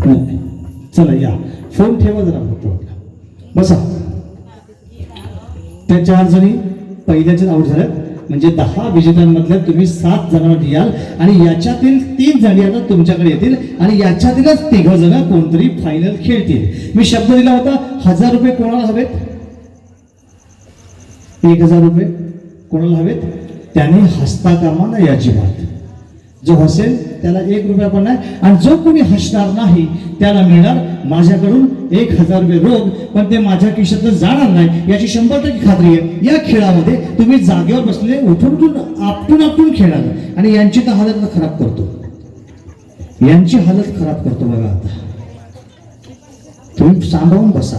नाही. चला या, फोन ठेवा जरा फक्त, बसा. त्या 4 जणी पहिल्याच्याच आउट झाल्यात, म्हणजे 10 विजेत्यांमधल्या तुम्ही 7 जणांवर याल आणि याच्यातील 3 जणी आता तुमच्याकडे येतील आणि याच्यातीलच 3 जण कोणतरी फायनल खेळतील. मी शब्द दिला होता 1000 रुपये कोणाला हवेत, 1000 रुपये कोणाला हवेत, त्याने हसता कामा ना याची बात. जो हसेल त्याला 1 रुपया पण नाही, आणि जो कोणी हसणार नाही त्याला मिळणार माझ्याकडून 1000 रुपये रोख, पण ते माझ्या खिशातून जाणार नाही याची 100% खात्री आहे. या खेळामध्ये तुम्ही जागेवर बसले उठून उठून आपटून खेळणार, आणि यांची तर हालत खराब करतो, यांची हालत खराब करतो बघा. आता तुम्ही सांभाळून बसा,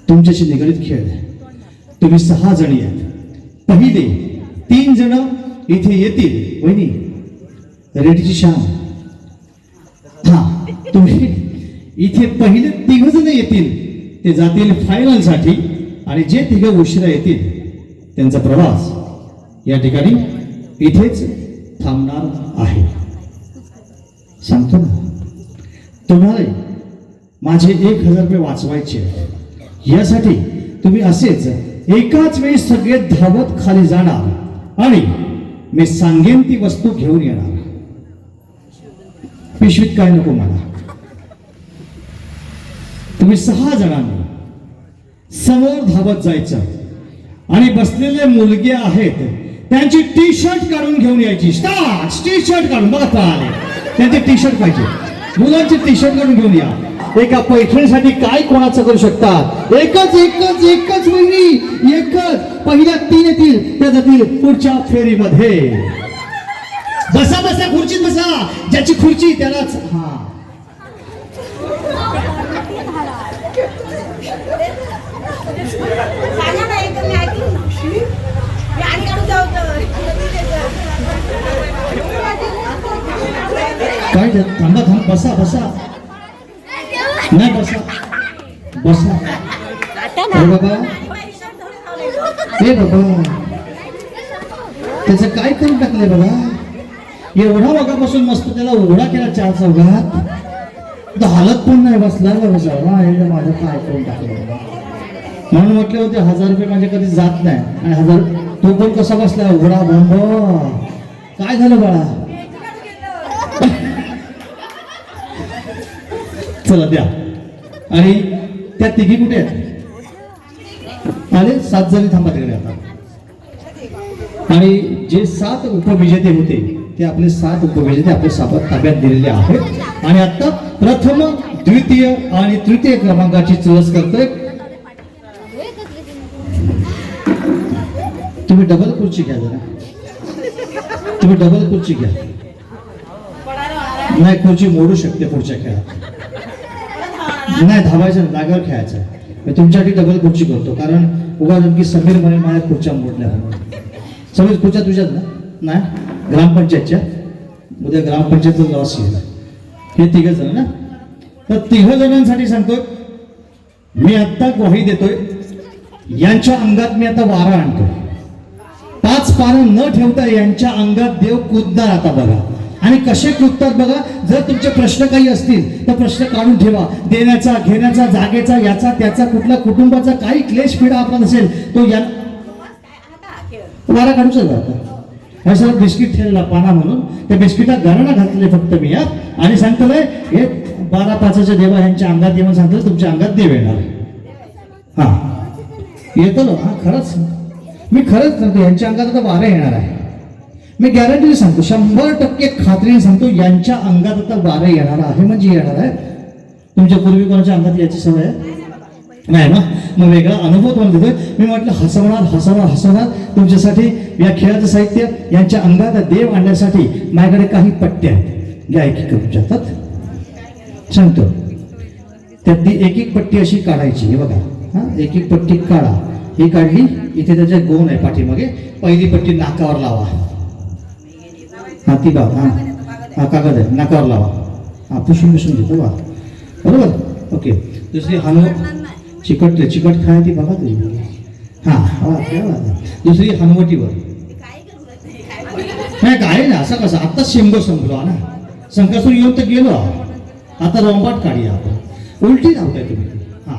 तुमच्याशी निगडीत खेळ आहे. तुम्ही 6 जणी आहेत. पहिले 3 जण इथे येतील. वहिनी रेडीची शाम. हा, तुम्ही इथे पहिले 3 जण येतील, ते जातील फायनल साठी, आणि जे 3 उशिरा येतील त्यांचा प्रवास या ठिकाणी इथेच थांबणार आहे. सांगतो ना, तुम्हाला माझे 1000 रुपये वाचवायचे. यासाठी तुम्ही असेच एकाच वेळी सगळे धावत खाली जाणार आणि मी सांगेन ती वस्तू घेऊन येणार. पिशवीत काय नको मला. तुम्ही 6 जणांनी समोर धावत जायचं आणि बसलेले मुलगे आहेत त्यांची टी शर्ट काढून घेऊन यायची. स्टार्ट. टी शर्ट काढून बघा पाहिले, त्यांचे टी शर्ट पाहिजे, मुलांचे टी शर्ट काढून घेऊन या. एका पैठणीसाठी काय कोणाचं करू शकतात. एकच वहिनी, एकच. पहिल्या 3 येतील त्या जातील पुढच्या फेरीमध्ये. बसा बसा, खुर्चीत बसा, ज्याची खुर्ची त्यालाच. हा, काय थांबा बसा बसा, नाही बसा बसा. बाबा हे बाबा, त्याचं काय करून टाकलंय बाबा. एवढा वागापासून मस्त त्याला ओढा केला 4 चौघात, हालत पण नाही बसला माझं काय करून टाकलं बाबा. म्हणून म्हटले होते 1000 रुपये माझे कधी जात नाही, आणि 1000 तो पण कसा बसला ओढा बंब. काय झालं बाळा. चला द्या. आणि त्या 3 कुठे आहेत. आले 7 जणी थांबा तिकडे आता. आणि जे 7 उपविजेते होते ते आपले 7 उपविजेते आपल्या सोबत ताब्यात दिलेले आहेत. आणि आता प्रथम, द्वितीय आणि तृतीय क्रमांकाची चुरस करतोय. तुम्ही डबल खुर्ची घ्या जरा, तुम्ही डबल खुर्ची घ्या. नाही, खुर्ची मोडू शकते पुढच्या खेळात. नाही धावायचं, जागेवर खेळायचं. मी तुमच्यासाठी डबल खुर्ची करतो, कारण उगाच की समीर म्हणे माझ्या खुर्च्या मोडल्या म्हणून. समीर खुर्च्या तुझ्याच ना. नाही, ग्रामपंचायतच्या. उद्या ग्रामपंचायतचा लॉस येईल. हे 3 जण ना, तर 3 जणांसाठी सांगतोय मी आत्ता ग्वाही देतोय. यांच्या अंगात मी आता वारा आणतोय. 5 पानं न ठेवता यांच्या अंगात देव कुदणार आता बघा. आणि कसे कुदतात बघा. जर तुमचे प्रश्न काही असतील तर प्रश्न काढून ठेवा. देण्याचा, घेण्याचा, जागेचा, याचा त्याचा, कुठला कुटुंबाचा काही क्लेश पिढा आपला नसेल तो या वारा काढूचा जाता. ह्या सगळं बिस्किट ठेवला पाना म्हणून त्या बिस्किटात घराणा घातले फक्त मी यात. आणि सांगतोय हे 12-5च्या देवा ह्यांच्या अंगात येऊन सांगतो तुमच्या अंगात देव येणार. हा येतो ना. हा खरंच, मी खरंच सांगतो यांच्या अंगात आता वारा येणार आहे. मी गॅरंटीने सांगतो, 100% खात्रीने सांगतो यांच्या अंगात आता वारा येणार आहे. म्हणजे येणार आहे. तुमच्या पूर्वी कोणाच्या अंगात याची सवय आहे नाही ना. मग वेगळा अनुभव तुम्हाला देतोय. मी म्हटलं हसवणार तुमच्यासाठी या खेळाचं साहित्य यांच्या अंगात देव आणण्यासाठी माझ्याकडे काही पट्ट्या आहेत. घ्या एक पट्ट्यात सांगतो. त्यात ती एक पट्टी अशी काढायची. हे बघा, हा एक पट्टी काढा. ही काढली, इथे त्याच्या गोण आहे पाठीमागे. पहिली पट्टी नाकावर लावा. हा ती बघा, हा कागद आहे, नाकावर लावा. हा पुसून घेतो बा, बरोबर. ओके. दुसरी चिकट खाय ती बघा तुम्ही. हा दुसरी हनुवटीवर. नाही काय ना, असं कसं आत्ताच शेंबो संपलो ना. संकासूर येऊन तर गेलो. आता रोंबाट काढूया आपण. उलटी लावताय तुम्ही. हा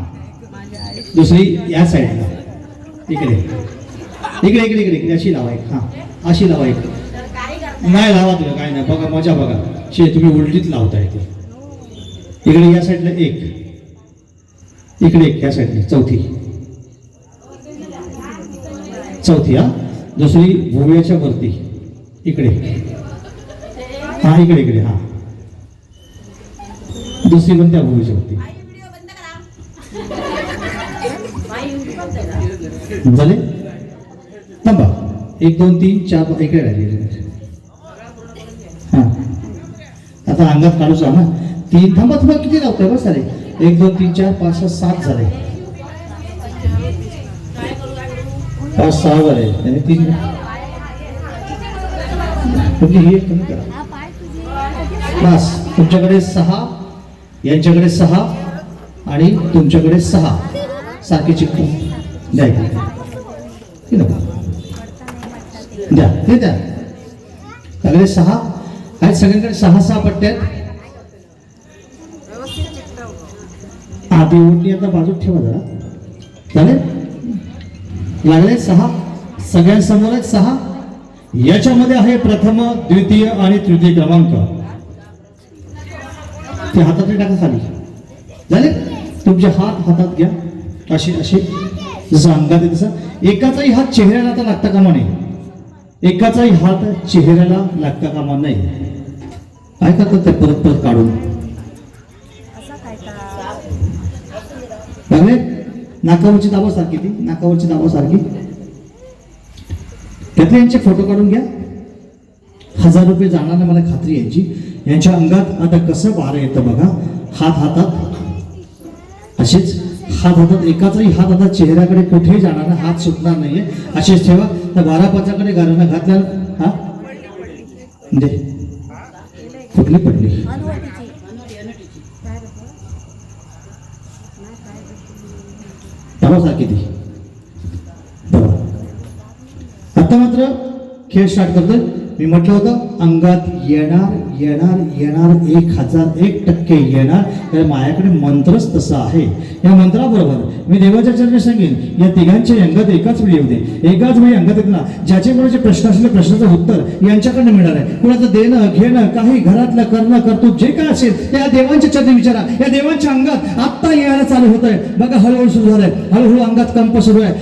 दुसरी या साईडला इकडे इकडे इकडे इकडे इकडे अशी लावा एक. हा अशी लावा एक. नाही लावा तुला काय नाही. बघा मजा बघा. तुम्ही उलटीत लावताय ते. इकडे या साईडला एक, इकडे एक, या साईडला चौथी चौथी. हा दुसरी भुवयाच्या वरती इकडे. हा इकडे इकडे. हा दुसरी पण त्या भुवयाच्या वरती झाले. थांबा 1 2 3 4 इकडे राहिले. हा आता अंगात काढूचा ना 3. थांबा तुम्हाला किती लावतोय बस झाले. 1 2 3 4 5 6 7 झाले. 5 6 झाले आणि 3 म्हणजे हे कमी करा. बस तुमच्याकडे 6, यांच्याकडे 6 आणि तुमच्याकडे 6 सारखी चिकटू द्या. द्या ते द्या. सगळे 6 आहेत. सगळ्यांकडे 6 पट्ट्या आहेत. आधी ओढणी आता बाजूत ठेवा जरा. चालेल. लागले 6 सगळ्यांसमोर आहेत. 6 याच्यामध्ये आहे प्रथम, द्वितीय आणि तृतीय क्रमांक. ते हातातले टाका खाली. झाले. तुमचे हात हातात घ्या असे असे जसं अंगात आहे तसं. एकाचाही हात चेहऱ्याला आता लागता कामा नये. एकाचाही हात चेहऱ्याला लागता कामा नये. काय करतात ते परत परत काढून लागले. नाकावरची दाबा सारखी ती नाकावरची दाबा सारखी. त्यातले यांचे फोटो काढून घ्या. 1000 रुपये जाणार नाही मला खात्री यांची. यांच्या अंगात आता कसं वारं येतं बघा. हात हातात असेच. हात हातात. एकाचाही हात आता चेहऱ्याकडे कुठेही जाणार नाही. हात सुटणार नाहीये. असेच ठेवा. तर 12-5कडे घरानं घातल्या. हा दे कुठली पडली. सारखी ती. आता मात्र खेळ स्टार्ट करतोय. मी म्हटलं होतं अंगात येणार येणार येणार 1001% येणार. तर माझ्याकडे मंत्रच तसा आहे. या मंत्राबरोबर मी देवाच्या चरणी सांगेन या तिघांच्या अंगात एकाच वेळी येऊ दे. एकाच वेळी अंगात येत ना. ज्याचे कोणाचे प्रश्न असले प्रश्नाचं उत्तर यांच्याकडनं मिळणार आहे. कुणाचं देणं घेणं काही घरातलं करणं कर्तृत्व जे काय असेल त्या देवांच्या चरणी विचारा. या देवांच्या अंगात आत्ता यायला चालू होत आहे बघा. हळूहळू सुरू झालंय. हळूहळू अंगात कंप सुरू आहे.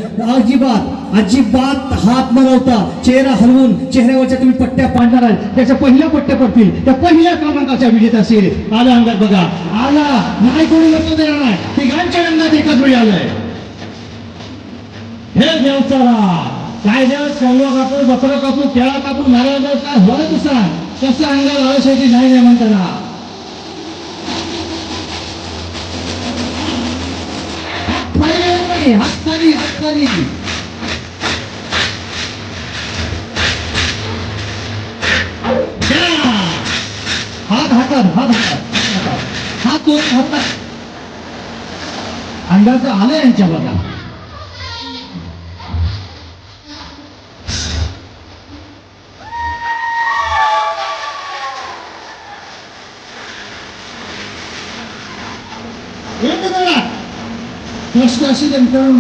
अजिबात हात न लावता चेहरा हलवून चेहऱ्यावरच्या तुम्ही पट्ट्या पाडणार आहे. त्याच्या पहिल्या पट्ट्या पडतील. त्या पहिल्या क्रमांकाच्या विजेता असेल. आला अंगात बघा. आला नाही कोणी लक्ष देणार नाही. तिघांच्या अंगात एकाच वेळी आलंय. हे देवचारा काय देव कौवा कापूर बकरं कापूर केळा कापूर नारळ काय होत तसा तसं अंगात आळशाची नाही नाही म्हणताना. हातताली हातताली हात हातात हात हातात हात दोन हातात अंगाचं आलं यांच्या बघा. प्रश्न अशी त्यांच्यावर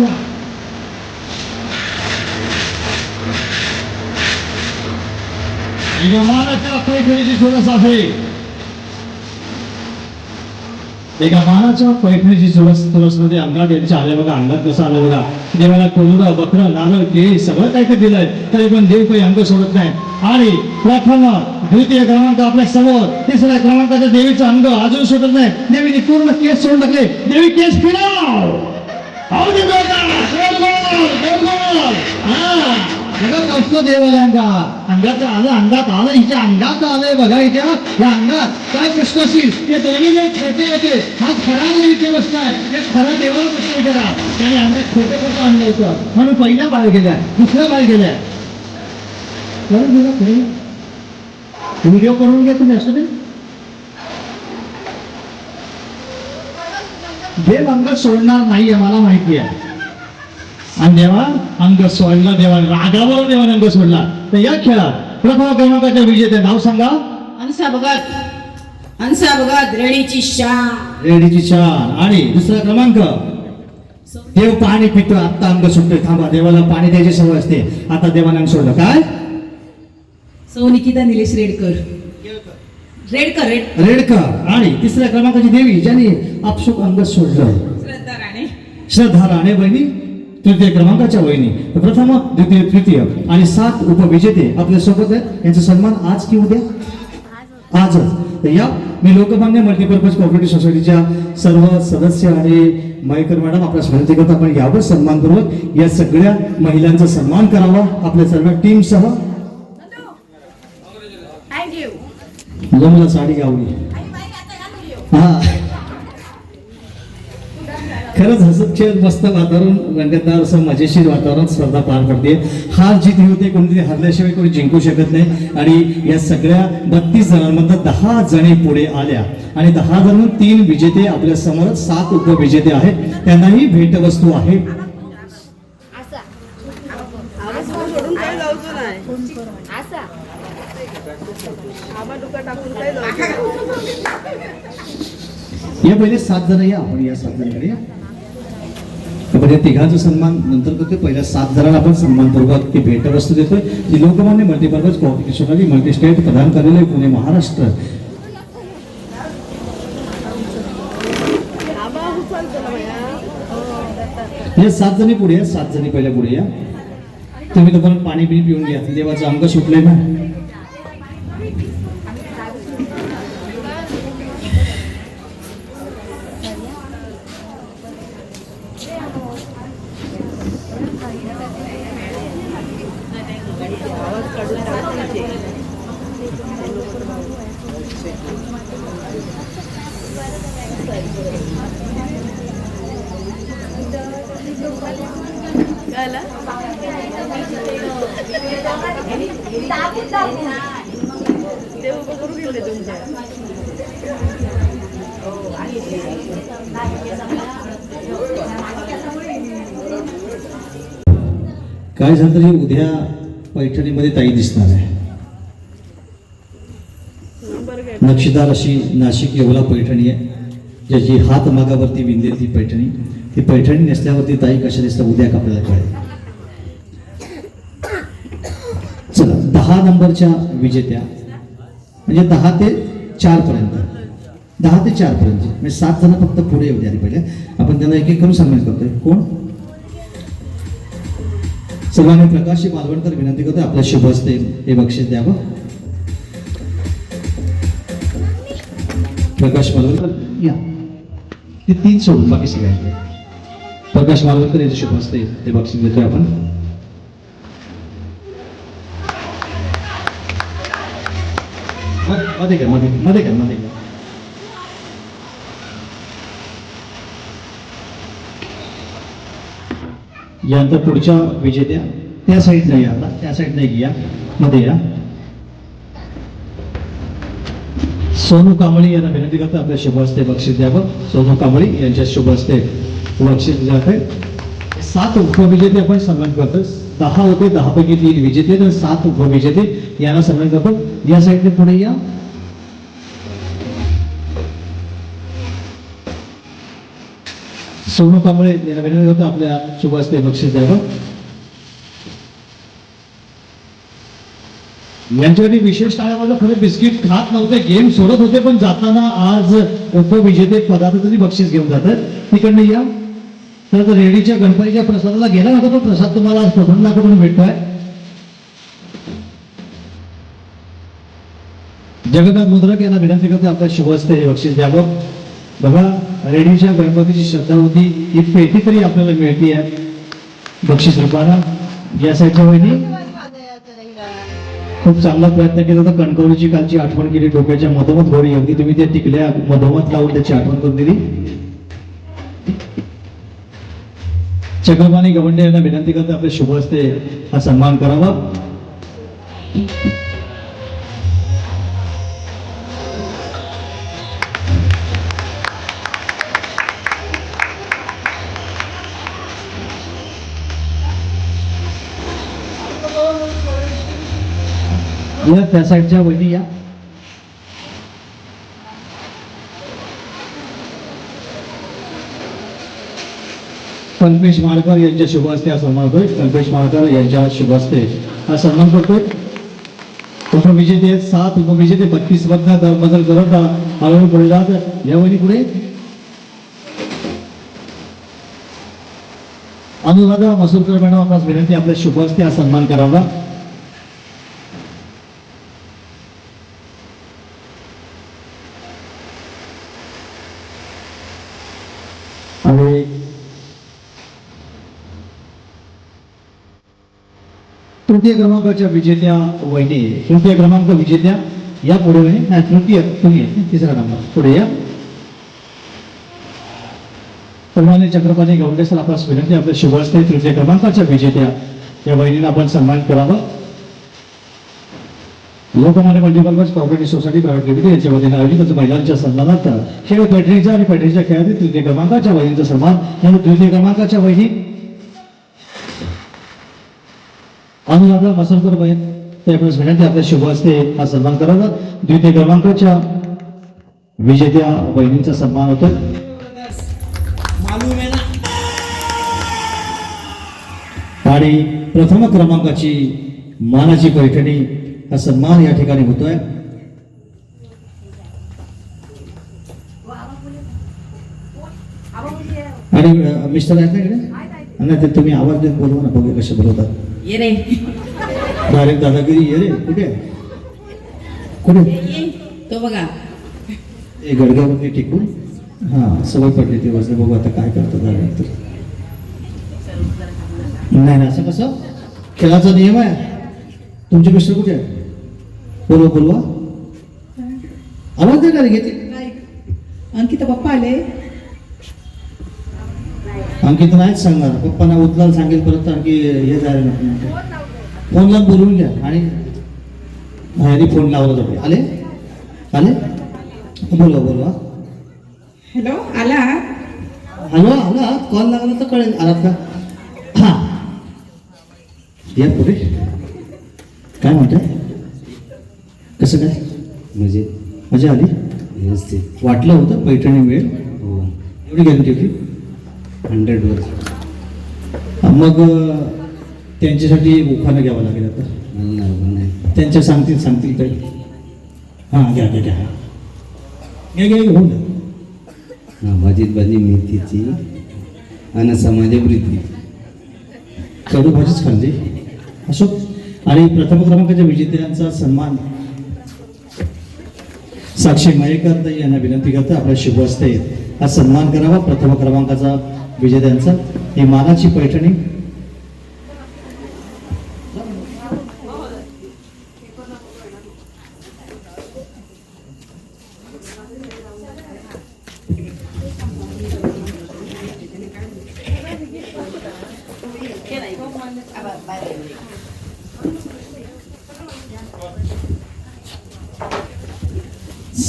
मानाच्या पैठणीची चोरस आहे. एका मानाच्या पैठणीची चोरसमध्ये अंगात यांच्या आले बघा. अंगात कसं आलं बघा. देवाला कोंबडं बकरं नारळ केळी सगळं काय काय दिलंय तरी पण देव काही अंग सोडत नाही. आणि प्रथम द्वितीय क्रमांक आपल्या समोर. तिसऱ्या क्रमांकाच्या देवीचं अंग अजून सोडत नाही. देवीने पूर्ण केस सोडून टाकले. देवी केस फिराव. देवाला अंगात आलं. अंगात आलं. हिच्या अंगात आलंय बघा. हिच्या या अंगात काय प्रश्न असतील ते देवीने खेळते येते. हा खरा देवीचे बसताय. हे खरा देवाला प्रश्न विचारा. त्याने अंगात खोटे खोटं आणलं होतं म्हणून पहिल्या बाहेर गेल्या दुसऱ्या बाहेर गेल्या. करून दिला व्हिडिओ करून घ्या तुम्ही. असं नाही देव अंग सोडणार नाहीये मला माहिती आहे. आणि देवा अंग सोडला. देवाने रागावर देवाने अंग सोडला. तर या खेळात प्रथम क्रमांकाच्या विजेते नाव सांगा. अनुषा भगत. हंसाबगत रेडीची शान. रेडीची शान. आणि दुसरा क्रमांक देव पाणी पितो आता अंग सुटते. थांबा, देवाला पाणी द्यायची सवय असते, आता देवाने अंग सोडलं. काय? सौनिकिता निलेश रेडकर. रेडकर रेडकर. आणि तिसऱ्या क्रमांकाची देवी ज्याने आपसूक अंग सोडलं. श्रद्धा राणे. श्रद्धा राणे वहिनी तृतीय क्रमांकाच्या वहिनी. प्रथम, द्वितीय, तृतीय आणि 7 उपविजेते आपल्या सोबत आहेत. यांचा सन्मान आज की उद्या? आजच. तर या मी लोकमान्य मल्टीपर्पज कोऑपरेटिव्ह सोसायटीच्या सर्व सदस्य आणि मयेकर मॅडम आपल्या स्मृती करता आपण यावर सन्मानपूर्वक या सगळ्या महिलांचा सन्मान करावा आपल्या सर्व टीम सह. मला साडी गावली. हा, खरंच हसत खेळत मस्त वातावरण, रंगतदार असं मजेशीर वातावरण स्पर्धा पार पडते. हार जीत ही होते, कोणीतरी हरल्याशिवाय कोणी जिंकू शकत नाही. आणि या सगळ्या 32 जणांमधून 10 जणी पुढे आल्या आणि 10 जण 3 विजेते आपल्या समोर 7 उपविजेते आहेत. त्यांनाही भेटवस्तू आहे. या पहिले 7 जण या, आपण या 7 जणांकडे या. आपण या तिघांचा सन्मान नंतर करतोय. पहिल्या 7 जणांना आपण सन्मानपूर्वक ती भेटवस्तू देतोय, जी Lokmanya multipurpose cooperative society multi state प्रदान केलेले पुणे महाराष्ट्र. हे 7 जणी पुढे या, 7 जणी पहिल्या पुढे या. तुम्ही तोपर्यंत पाणी बिणी पिऊन घ्या, देवाचं अंग सुटले ना. काय झालं तरी उद्या पैठणीमध्ये ताई दिसणार आहे. नक्षीदार अशी नाशिक येवला पैठणी आहे, ज्याची हात मागावरती विंदे ती पैठणी. ती पैठणी नेसल्यावरती ताई कशा दिसतात उद्या आपल्याला कळेल. चला, 10 नंबरच्या विजेत्या म्हणजे 10 ते 4 पर्यंत, 10 ते 4 पर्यंत म्हणजे 7 जण फक्त पुढे येऊ द्या. पहिले आपण त्यांना एक एक करून सन्मान करतोय. कोण? सर्वांनी प्रकाशी मालवणकर विनंती करतोय आपल्या शुभ हस्ते हे बक्षीस द्यावं. प्रकाश मालवणकर या, ते 3 सोडून बाकी सगळ्यांचे. प्रकाश मालवणकर याचे शुभ हस्ते ते बक्षीस देतोय आपण. मध्ये का मध्ये का मध्ये का. यानंतर पुढच्या विजेत्या त्या साईड नाही, आता त्या साईड नाही, या मध्ये या. सोनू कांबळी यांना विनंती करतो आपल्या शुभ हस्ते बक्षीस द्यावं. सोनू कांबळी यांच्या शुभ हस्ते बक्षीस जात आहे. 7 उपविजेते आपण सन्मान करतो. 10 होते, 10 पैकी 3 विजेते तर 7 उपविजेते यांना सन्मान करतो. या साईडने पुढे या. सोनू कांबळे यांना विनंती करतो आपल्या शुभ हस्ते बक्षीस द्यावं. यांच्यासाठी विशेष टाळ्यामध्ये खरं बिस्किट खात नव्हते, गेम सोडत होते, पण जाताना आज उपविजेते पदार्थाचं बक्षीस घेऊन जातात. तिकडनं या. तर रेडीच्या गणपतीच्या प्रसादाला गेला होता, तो प्रसाद तुम्हाला आज प्रबंधाकडून भेटतोय. जगन्नाथ मुद्रक यांना विनंती करते आपल्या शुभ हस्ते हे बक्षीस द्यावं. बघा, रेडीच्या गणपतीची श्रद्धा होती, ही पेटी तरी आपल्याला मिळते आहे बक्षीस रूपानं. या साईडच्या वहिनी खूप चांगला प्रयत्न केला होता. कणकवलीची कालची आठवण केली, डोक्याच्या मधोमध गोरी अगदी तुम्ही त्या टिकल्या मधोमध लावून त्याची आठवण करून दिली. चक्रपाणी गवंडे यांना विनंती करते आपल्या शुभ हस्ते हा सन्मान करावा. या त्या साईडच्या वहिनी या. कल्पेश माळकर यांच्या शुभ हस्ते हा सन्मान होतोय. कल्पेश माळकर यांच्या शुभ हस्ते हा सन्मान करतोय. उपविजेते 7 उपविजेते 32 मधनं दरबदल करत हळूहळू पुढे जात यावणी पुढे अनुराधा मसूरकर मॅडम आपणास विनंती आपल्या शुभ हस्ते हा सन्मान करावा. आणि तृतीय क्रमांकाच्या विजेत्या वहिनी तृतीय क्रमांक विजेत्या या पुढे वहिनी नाही तृतीय तुम्ही तिसरा नंबर पुढे या. सन्मान्य चक्रपाणी गवंडे सर आपल्यास विनंती आपल्या शुभ हस्ते तृतीय क्रमांकाच्या विजेत्या या वहिनीला आपण सन्मान करावा. Lokmanya multipurpose cooperative society private limited यांच्या वतीने आयोजित महिलांच्या सन्मानार्थ खेळ पैठणीचा आणि पैठणीच्या खेळातील तृतीय क्रमांकाच्या वहिनीचा सन्मान म्हणून तृतीय क्रमांकाच्या वहिनी अनुराधा मसूरकर बहीण ते आपल्यास विनंती आपल्या शुभ हस्ते हा सन्मान करावा. द्वितीय क्रमांकाच्या विजेत्या वहिनींचा सन्मान होतो. आणि प्रथम क्रमांकाची मानाची पैठणी हा सन्मान या ठिकाणी होतोय. आणि मिस्टर आहेत ना इकडे नाही ते तुम्ही आवाज देत बोलवा ना बघू कसे बोलवतात. ये रे डायरेक्ट दादागिरी ये रे कुठे कुठे तो बघा हे गडग्यावरती टिकून हा सवय पडली ती बसले बघू आता काय करतात तर नाही ना असं कसं खेळाचा नियम आहे. तुमचे मिस्टर कुठे आहे बोलवा बोलवा आवाज देणार घेते. अंकिता पप्पा आले. अंकित नाहीच सांगणार पप्पांना उचलायला सांगेल परत आणखी हे जायला नको. फोन लावून बोलवून घ्या आणि बाहेर फोन लावला जाते. आले आले बोलवा बोलवा. हॅलो आला. हॅलो आला कॉल लागला तर कळेल आलात का. हा या पुढे काय म्हणताय कसं काय म्हणजे मजा आली व्यवस्थित वाटलं होतं पैठणी वेळ हो एवढी गॅरंटी होती 100% मग त्यांच्यासाठी उखाणं घ्यावं लागेल आता. मला नाही त्यांच्या सांगतील काही हां घ्या घ्या घ्या घ्या घ्या होऊ द्या. भाजीत भाजी मेथीची आणि समाजा प्रीती कडू भाजीच खाल्ली असो. आणि प्रथम क्रमांकाच्या विजेत्यांचा सन्मान साक्षी मयेकर ताई यांना विनंती करते आपल्या शुभ हस्ते हा सन्मान करावा. प्रथम क्रमांकाचा विजेत्यांचा ही मानाची पैठणी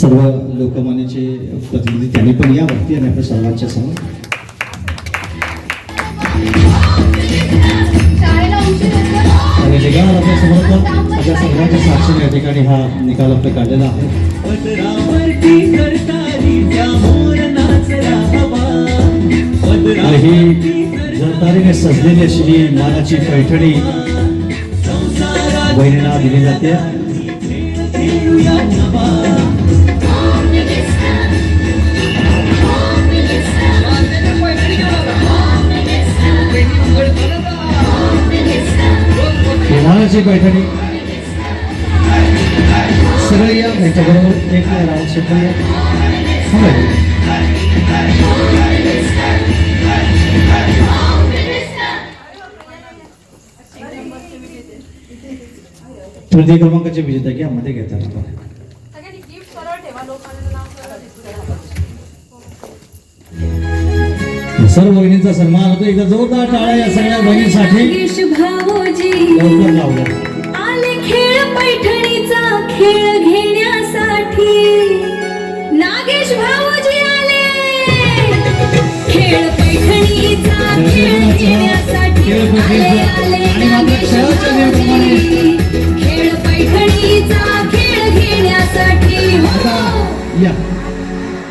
सर्व लोकमान्याचे प्रतिनिधी त्यांनी पण या वरती आणि आपल्या सर्वांच्या समोर आणि निकाल आपल्या समोर आपल्या सर्वांच्या साक्षीने या ठिकाणी हा निकाल आपला काढलेला आहे. आणि ही जरतारीने सजलेली अशी मानाची पैठणी बहिणीला दिली जाते. मानाची पैठणी सगळे या ह्याच्याबरोबर एक राऊंड सुद्धा तृतीय क्रमांकाचे विजेता घ्या मध्ये घेतात. सर्व बहिणींचा सन्मान होतो. एकदा जोरदार टाळ्या या सगळ्या बहिणींसाठी. लवकर लावलं. आले खेळ पैठणीचा खेळ घेण्यासाठी नागेश भाऊजी आले. खेळ पैठणीचा खेळ घेण्यासाठी आले आले नागेश भाऊजी. खेळ पैठणीचा खेळ घेण्यासाठी हो. या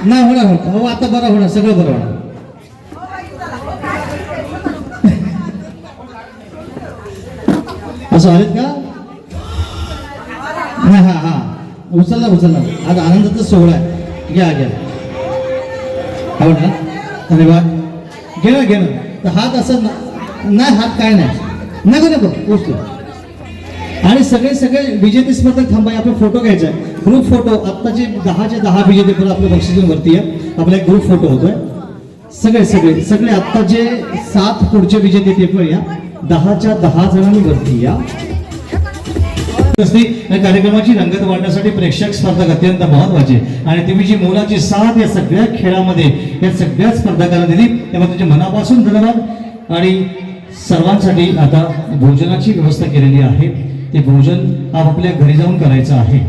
नाही होणार होतं. हो आता बरं होणार सगळं बरं होणार. असं आलेत का? हा हा हा, उचलला. आज आनंदाचा सोहळा आहे. घ्या हो ना, धन्यवाद. घे ना. तर हात असं नाही, हात काय नाही, नको उचलू. आणि सगळे विजेते स्पर्धक थांबाय, आपला फोटो घ्यायचा आहे, ग्रुप फोटो. आत्ताचे 10च्या 10 विजेते पण आपल्या बक्षिसांवरती आहे. आपला एक ग्रुप फोटो होतोय. सगळे आत्ताचे 7 पुढचे विजेते ते पण या. 10च्या 10 जणांनी वरती या. कार्यक्रमाची रंगत वाढण्यासाठी प्रेक्षक स्पर्धक अत्यंत महत्वाचे, आणि तुम्ही जी मोलाची साथ या सगळ्या खेळामध्ये या सगळ्या स्पर्धकांना दिली, तेव्हा तुमच्या मनापासून धन्यवाद. आणि सर्वांसाठी आता भोजनाची व्यवस्था केलेली आहे. ते भोजन आपापल्या घरी जाऊन करायचं आहे.